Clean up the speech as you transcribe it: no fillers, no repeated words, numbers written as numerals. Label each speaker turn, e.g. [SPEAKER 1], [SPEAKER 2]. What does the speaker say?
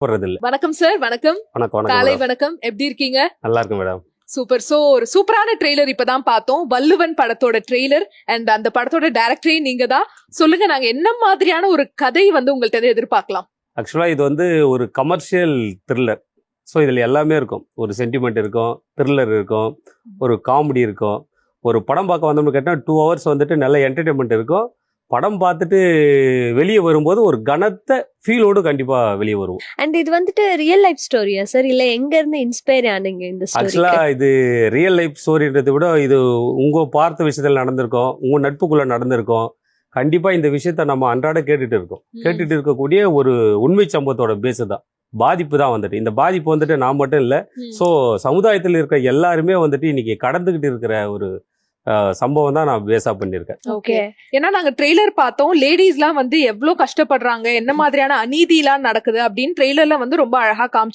[SPEAKER 1] இஷ்டப்படுறது இல்ல.
[SPEAKER 2] வணக்கம் சார். வணக்கம்.
[SPEAKER 1] வணக்கம்.
[SPEAKER 2] காலை வணக்கம். எப்படி இருக்கீங்க?
[SPEAKER 1] நல்லா இருக்கு மேடம்.
[SPEAKER 2] சூப்பர். சோ ஒரு சூப்பரான ட்ரெய்லர் இப்பதான் பார்த்தோம். வள்ளுவன் படத்தோட ட்ரெய்லர் அண்ட் அந்த படத்தோட டைரக்டரே நீங்க தான். சொல்லுங்க, நாங்க என்ன மாதிரியான ஒரு கதை உங்கள்ட்ட எதிர்பார்க்கலாம்?
[SPEAKER 1] ஆக்சுவலா இது ஒரு கமர்ஷியல் த்ரில்லர். ஸோ இதில் எல்லாமே இருக்கும். ஒரு சென்டிமெண்ட் இருக்கும், த்ரில்லர் இருக்கும், ஒரு காமெடி இருக்கும். ஒரு படம் பார்க்க வந்தோம்னு கேட்டால் 2 hours நல்ல என்டர்டைன்மெண்ட் இருக்கும். படம் பார்த்துட்டு வெளியே வரும்போது ஒரு கனத்த ஃபீலோடு கண்டிப்பா வெளியே வருவோம்.
[SPEAKER 3] அண்ட் இது ரியல் லைஃப் ஸ்டோரியா சார், இல்ல எங்க இருந்து இன்ஸ்பயர் ஆனீங்க இந்த ஸ்டோரி?
[SPEAKER 1] ஆக்சுவலா இது ரியல் லைஃப் ஸ்டோரின்றதை விட இது உங்க பார்த்த விஷயத்தில் நடந்திருக்கும், உங்க நட்புக்குள்ள நடந்திருக்கும். கண்டிப்பா இந்த விஷயத்த நம்ம அன்றாட கேட்டுட்டு இருக்கக்கூடிய ஒரு உண்மை சம்பவத்தோட பேஸு தான். பாதிப்பு தான் இந்த பாதிப்பு நான் மட்டும் இல்லை, ஸோ சமுதாயத்தில் இருக்கிற எல்லாருமே இன்னைக்கு கடந்துகிட்டு இருக்கிற ஒரு சம்பவம் தான் நான் பேஸா பண்ணியிருக்கேன்.
[SPEAKER 2] ஓகே. ஏன்னா நாங்க ட்ரெய்லர் பார்த்தோம், லேடிஸ்லாம் எவ்வளவு கஷ்டப்படுறாங்க, என்ன மாதிரியான அநீதி எல்லாம் நடக்குது அப்படின்னு ட்ரெய்லர்ல ரொம்ப அழகா காமிச்சு